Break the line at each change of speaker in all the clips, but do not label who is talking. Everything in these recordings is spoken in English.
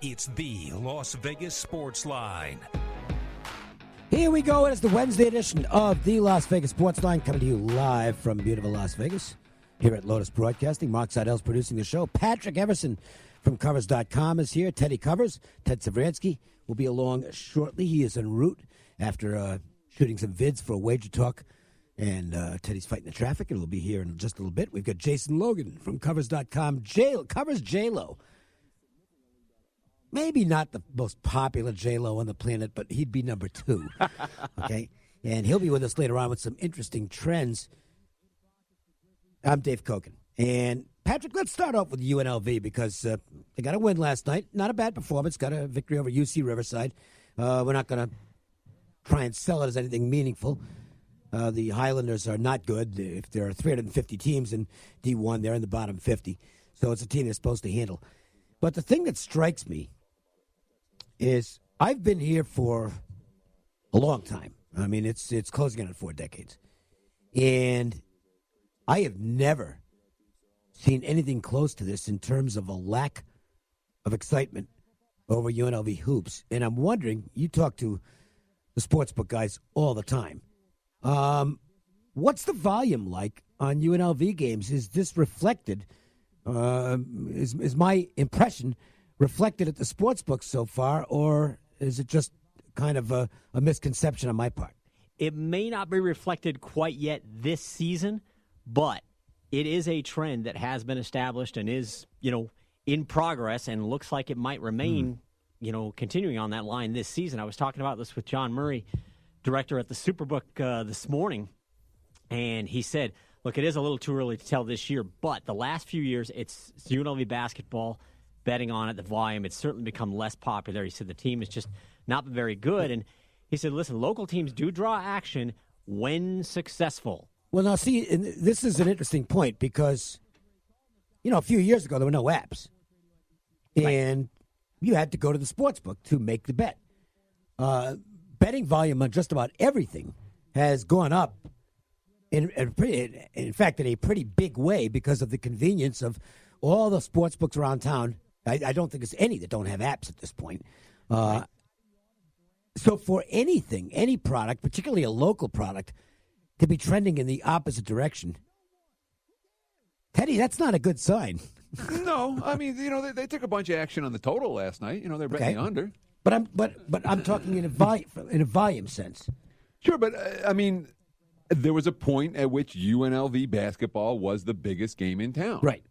It's the Las Vegas Sportsline.
Here we go. It is the Wednesday edition of the Las Vegas Sportsline, coming to you live from beautiful Las Vegas here at Lotus Broadcasting. Mark Seidel's producing the show. Patrick Everson from Covers.com is here. Teddy Covers. Ted Savransky will be along shortly. He is en route after shooting some vids for a Wager Talk. And Teddy's fighting the traffic, and we'll be here in just a little bit. We've got Jason Logan from Covers.com. Covers J-Lo. Maybe not the most popular J-Lo on the planet, but he'd be number 2. Okay? And he'll be with us later on with some interesting trends. I'm Dave Kogan. And, Patrick, let's start off with UNLV because they got a win last night. Not a bad performance. Got a victory over UC Riverside. We're not going to try and sell it as anything meaningful. The Highlanders are not good. If there are 350 teams in D1, they're in the bottom 50. So it's a team they're supposed to handle. But the thing that strikes me is I've been here for a long time. I mean, it's closing in on 4 decades. And I have never seen anything close to this in terms of a lack of excitement over UNLV hoops. And I'm wondering, you talk to the sportsbook guys all the time. What's the volume like on UNLV games? Is this reflected? Is my impression reflected at the sportsbook so far, or is it just kind of a misconception on my part?
It may not be reflected quite yet this season, but it is a trend that has been established and is, in progress and looks like it might remain, continuing on that line this season. I was talking about this with John Murray, director at the Superbook this morning, and he said, look, it is a little too early to tell this year, but the last few years, it's UNLV basketball, betting on it, the volume, it's certainly become less popular. He said the team has just not been very good, and he said, listen, local teams do draw action when successful.
Well, now, see, and this is an interesting point because, a few years ago, there were no apps, and you had to go to the sportsbook to make the bet. Betting volume on just about everything has gone up, in fact, in a pretty big way because of the convenience of all the sports books around town. I don't think there's any that don't have apps at this point. So for anything, any product, particularly a local product, to be trending in the opposite direction, Teddy, that's not a good sign.
No, I mean, they took a bunch of action on the total last night. They're betting the under.
But I'm talking in a volume sense.
Sure, but there was a point at which UNLV basketball was the biggest game in town.
Right.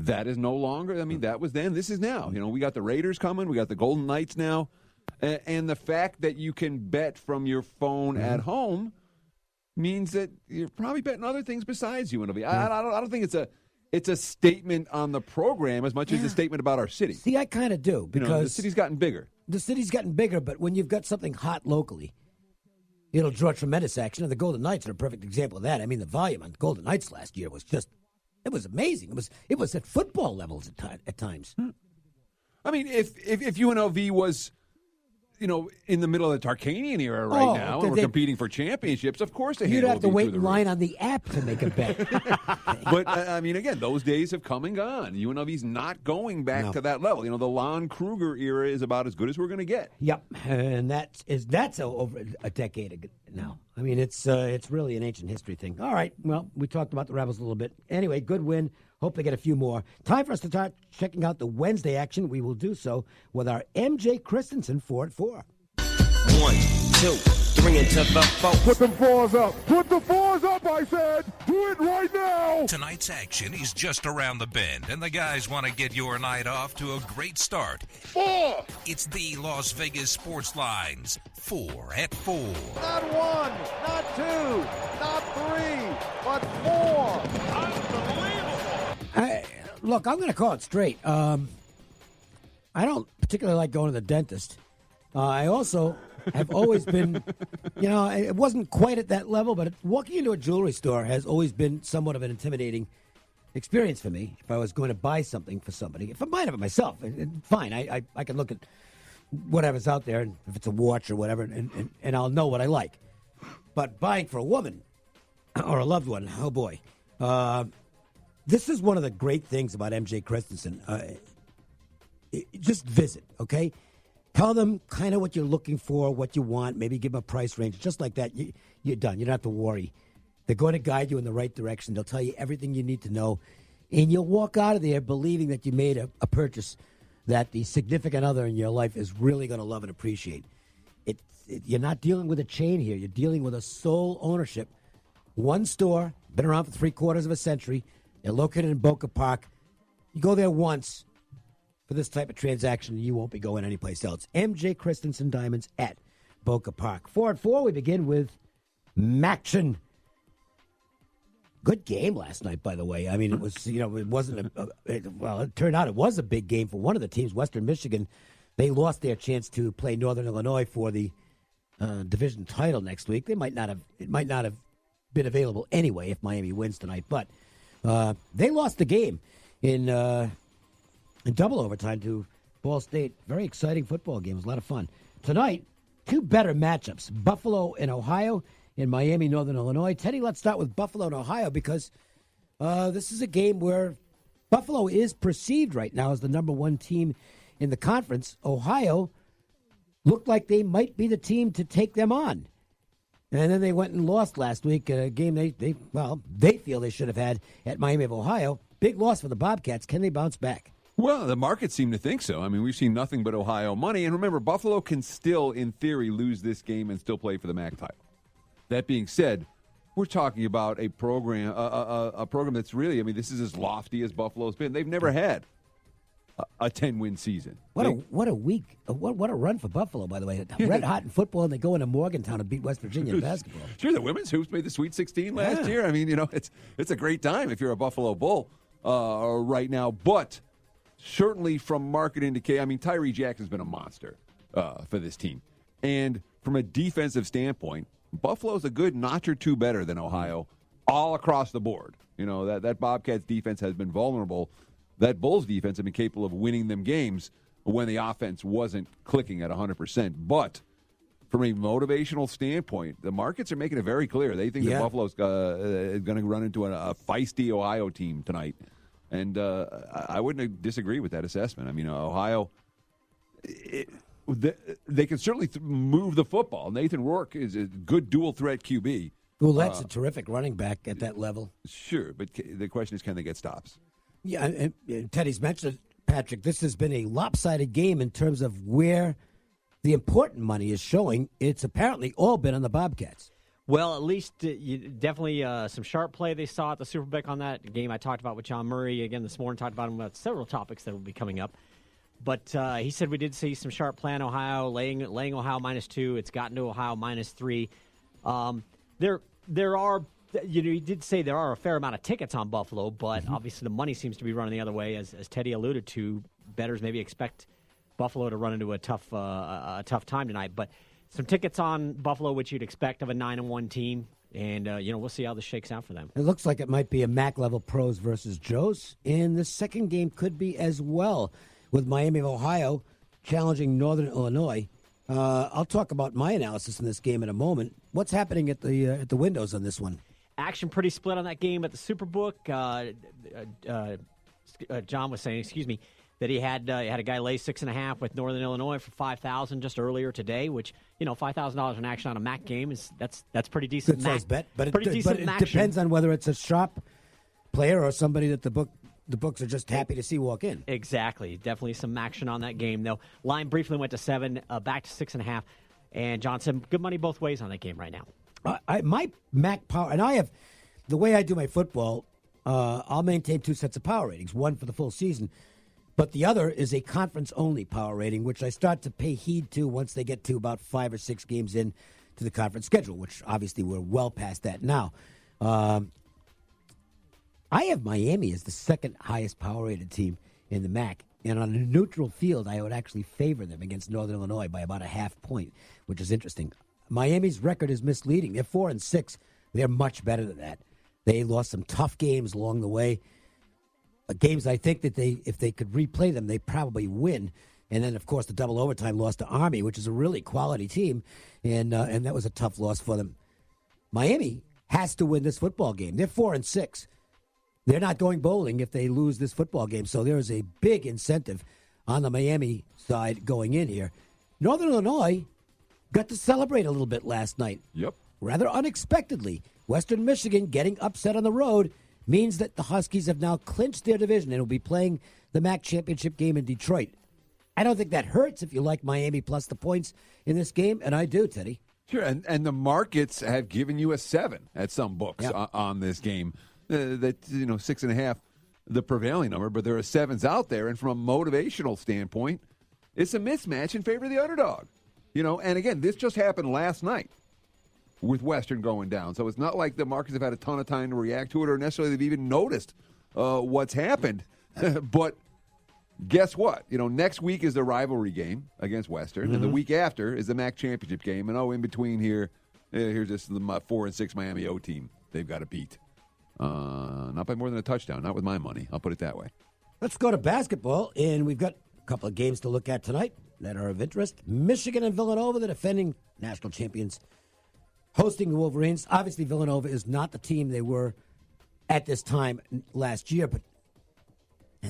That is no longer. That was then. This is now. We got the Raiders coming. We got the Golden Knights now, and the fact that you can bet from your phone at home means that you're probably betting other things besides UNLV. I don't think it's a statement on the program as much as a statement about our city.
See, I kind of do because
the city's gotten bigger.
The city's gotten bigger, but when you've got something hot locally, it'll draw tremendous action. And the Golden Knights are a perfect example of that. I mean, the volume on Golden Knights last year was it was amazing. It was at football levels at times.
I mean, if UNLV was, in the middle of the Tarkanian era now, and we're competing for championships, of course
you'd have to wait in line on the app to make a bet.
But, again, those days have come and gone. UNLV's not going back to that level. The Lon Kruger era is about as good as we're going to get.
Yep, and that's over a decade ago now. I mean, it's really an ancient history thing. All right, well, we talked about the Rebels a little bit. Anyway, good win. Hope they get a few more. Time for us to start checking out the Wednesday action. We will do so with our MJ Christensen 4 at 4.
1, 2, 3 into the 4.
Put the fours up. Put the fours up, I said. Do it right now.
Tonight's action is just around the bend, and the guys want to get your night off to a great start.
4.
It's the Las Vegas Sportsline's 4 at 4.
Not 1, not 2, not 3, but 4. Unbelievable.
Look, I'm going to call it straight. I don't particularly like going to the dentist. I also have always been, it wasn't quite at that level, but walking into a jewelry store has always been somewhat of an intimidating experience for me. If I was going to buy something for somebody, if I'm buying it myself, fine. I can look at whatever's out there, and if it's a watch or whatever, and I'll know what I like. But buying for a woman or a loved one, oh boy. This is one of the great things about MJ Christensen. just visit, okay? Tell them kind of what you're looking for, what you want. Maybe give them a price range. Just like that, you're done. You don't have to worry. They're going to guide you in the right direction. They'll tell you everything you need to know. And you'll walk out of there believing that you made a purchase that the significant other in your life is really going to love and appreciate. You're not dealing with a chain here. You're dealing with a sole ownership. One store, been around for 3/4 of a century. They're located in Boca Park. You go there once for this type of transaction, you won't be going anyplace else. MJ Christensen Diamonds at Boca Park. 4 at 4, we begin with Maction. Good game last night, by the way. I mean, it was, it wasn't it turned out it was a big game for one of the teams, Western Michigan. They lost their chance to play Northern Illinois for the division title next week. It might not have been available anyway if Miami wins tonight, but they lost the game in double overtime to Ball State. Very exciting football game. It was a lot of fun. Tonight, two better matchups, Buffalo and Ohio, in Miami, Northern Illinois. Teddy, let's start with Buffalo and Ohio because this is a game where Buffalo is perceived right now as the number one team in the conference. Ohio looked like they might be the team to take them on. And then they went and lost last week, a game they feel they should have had at Miami of Ohio. Big loss for the Bobcats. Can they bounce back?
Well, the markets seem to think so. I mean, we've seen nothing but Ohio money. And remember, Buffalo can still, in theory, lose this game and still play for the MAC title. That being said, we're talking about a program that's really, I mean, this is as lofty as Buffalo's been. They've never had a 10-win season.
What a week. What a run for Buffalo, by the way. Red hot in football, and they go into Morgantown and beat West Virginia in basketball.
Sure, the women's hoops made the Sweet 16 last year. I mean, it's a great time if you're a Buffalo Bull right now. But certainly from market indicator, I mean, Tyree Jackson's been a monster for this team. And from a defensive standpoint, Buffalo's a good notch or two better than Ohio all across the board. That Bobcats defense has been vulnerable. That Bulls defense have been capable of winning them games when the offense wasn't clicking at 100%. But from a motivational standpoint, the markets are making it very clear. They think that Buffalo's going to run into a feisty Ohio team tonight. And I wouldn't disagree with that assessment. I mean, Ohio, they can certainly move the football. Nathan Rourke is a good dual-threat QB.
Ouellette's a terrific running back at that level.
Sure, but the question is, can they get stops?
Yeah, and Teddy's mentioned, Patrick, this has been a lopsided game in terms of where the important money is showing. It's apparently all been on the Bobcats.
Well, at least definitely some sharp play they saw at the Superbook on that game I talked about with John Murray. Again, this morning, talked about several topics that will be coming up. But he said we did see some sharp play on Ohio, laying Ohio -2. It's gotten to Ohio -3. There are, he did say there are a fair amount of tickets on Buffalo, but obviously the money seems to be running the other way. As Teddy alluded to, bettors maybe expect Buffalo to run into a tough time tonight. But some tickets on Buffalo, which you'd expect of a 9-1 team. And, we'll see how this shakes out for them.
It looks like it might be a MAC-level pros versus Joes. And the second game could be as well, with Miami of Ohio challenging Northern Illinois. I'll talk about my analysis in this game in a moment. What's happening at the windows on this one?
Action pretty split on that game at the Superbook. John was saying, that he had a guy lay 6.5 with Northern Illinois for $5,000 just earlier today, which $5,000 in action on a MAC game that's pretty decent.
Good size bet, but
pretty decent.
It depends on whether it's a sharp player or somebody that the books are just happy to see walk in.
Exactly, definitely some action on that game though. Line briefly went to 7, back to 6.5, and John said good money both ways on that game right now.
My MAC power, and I have the way I do my football. I'll maintain 2 sets of power ratings, one for the full season. But the other is a conference-only power rating, which I start to pay heed to once they get to about 5 or 6 games in to the conference schedule, which obviously we're well past that now. I have Miami as the second highest power-rated team in the MAC, and on a neutral field, I would actually favor them against Northern Illinois by about a half point, which is interesting. Miami's record is misleading. They're 4-6. They're much better than that. They lost some tough games along the way. Games I think that if they could replay them, they probably win. And then, of course, the double overtime loss to Army, which is a really quality team, and that was a tough loss for them. Miami has to win this football game. They're 4-6. They're not going bowling if they lose this football game. So there is a big incentive on the Miami side going in here. Northern Illinois got to celebrate a little bit last night.
Yep.
Rather unexpectedly. Western Michigan getting upset on the road means that the Huskies have now clinched their division and will be playing the MAC championship game in Detroit. I don't think that hurts if you like Miami plus the points in this game, and I do, Teddy.
Sure, and the markets have given you a 7 at some books on this game. That 6.5, the prevailing number, but there are 7s out there, and from a motivational standpoint, it's a mismatch in favor of the underdog. And again, this just happened last night with Western going down, so it's not like the markets have had a ton of time to react to it, or necessarily they've even noticed what's happened. But guess what? Next week is the rivalry game against Western, and the week after is the MAC championship game. And in between here, here's just the 4-6 Miami O team they've got to beat. Not by more than a touchdown. Not with my money. I'll put it that way.
Let's go to basketball, and we've got a couple of games to look at tonight that are of interest. Michigan and Villanova, the defending national champions, hosting the Wolverines. Obviously, Villanova is not the team they were at this time last year, but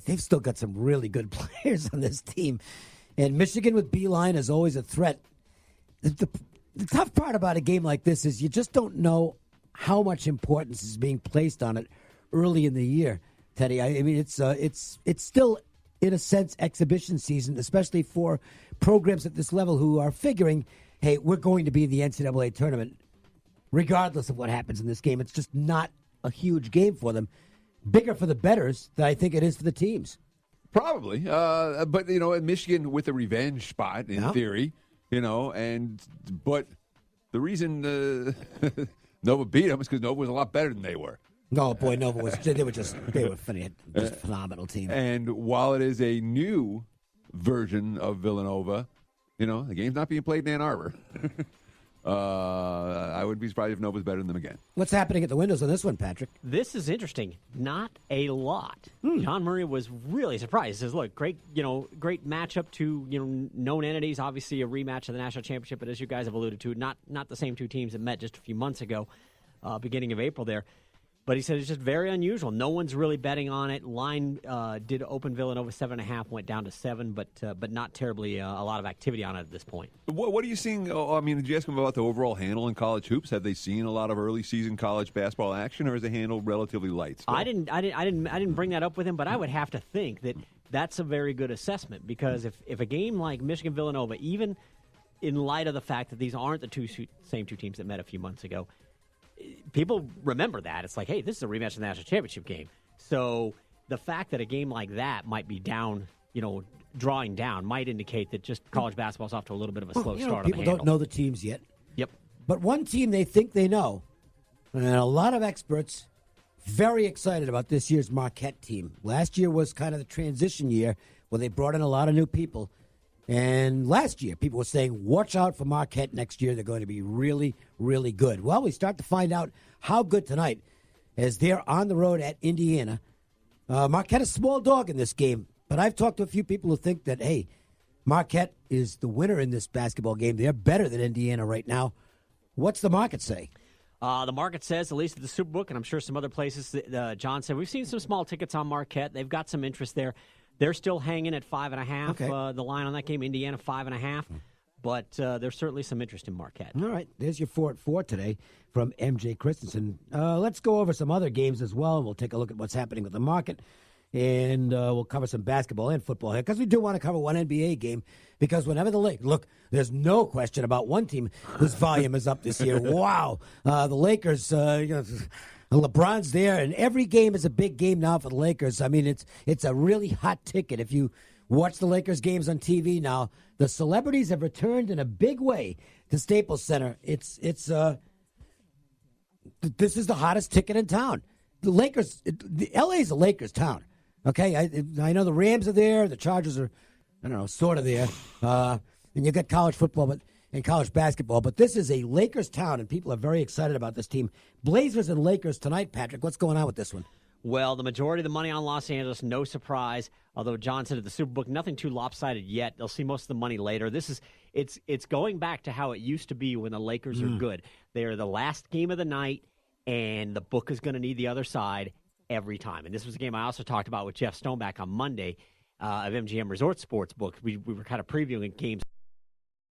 they've still got some really good players on this team. And Michigan with Beeline is always a threat. The tough part about a game like this is you just don't know how much importance is being placed on it early in the year, Teddy. I mean, it's still, in a sense, exhibition season, especially for programs at this level who are figuring, hey, we're going to be in the NCAA tournament regardless of what happens in this game. It's just not a huge game for them. Bigger for the bettors than I think it is for the teams.
Probably. But, Michigan with a revenge spot, in theory, but the reason Nova beat them is because Nova was a lot better than they were.
No, boy, Nova was, they were funny, just a phenomenal team.
And while it is a new version of Villanova, the game's not being played in Ann Arbor. I wouldn't be surprised if Nova's better than them again.
What's happening at the windows on this one, Patrick?
This is interesting. Not a lot. John Murray was really surprised. He says, "Look, great matchup to known entities. Obviously, a rematch of the national championship, but as you guys have alluded to, not the same two teams that met just a few months ago, beginning of April there." But he said it's just very unusual. No one's really betting on it. Line did open Villanova 7.5, went down to 7, but not terribly a lot of activity on it at this point.
What are you seeing? Did you ask them about the overall handle in college hoops? Have they seen a lot of early season college basketball action, or is the handle relatively light still?
I didn't bring that up with him, but I would have to think that that's a very good assessment, because if a game like Michigan Villanova, even in light of the fact that these aren't the same two teams that met a few months ago, people remember that. It's like, hey, this is a rematch of the national championship game. So the fact that a game like that might be down, drawing down, might indicate that just college basketball's off to a little bit of a slow start on the handle.
People don't know the teams yet.
Yep.
But one team they think they know, and a lot of experts very excited about this year's Marquette team. Last year was kind of the transition year where they brought in a lot of new people. And last year, people were saying, watch out for Marquette next year. They're going to be really, really good. Well, we start to find out how good tonight as they're on the road at Indiana. Marquette is a small dog in this game, but I've talked to a few people who think that, hey, Marquette is the winner in this basketball game. They're better than Indiana right now. What's the market say?
The market says, at least at the Superbook, and I'm sure some other places, John said, we've seen some small tickets on Marquette. They've got some interest there. They're still hanging at 5.5.
Okay.
The line on that game, Indiana 5.5. But there's certainly some interest in Marquette.
All right, there's your 4 at 4 today from MJ Christensen. Let's go over some other games as well. We'll take a look at what's happening with the market, and we'll cover some basketball and football here, because we do want to cover one NBA game, because whenever look, there's no question about one team whose volume is up this year. Wow. The Lakers, LeBron's there, and every game is a big game now for the Lakers. I mean, it's a really hot ticket. If you watch the Lakers games on TV now, the celebrities have returned in a big way to Staples Center. This is the hottest ticket in town. The Lakers, LA is a Lakers town. Okay, I know the Rams are there, the Chargers are, sort of there, and you got college football, and college basketball, but this is a Lakers town, and people are very excited about this team. Blazers and Lakers tonight, Patrick. What's going on with this one?
Well, the majority of the money on Los Angeles, no surprise. Although John said at the Superbook, nothing too lopsided yet. They'll see most of the money later. It's going back to how it used to be when the Lakers are good. They are the last game of the night, and the book is going to need the other side every time. And this was a game I also talked about with Jeff Stone back on Monday. of MGM Resort Sportsbook. We were kind of previewing games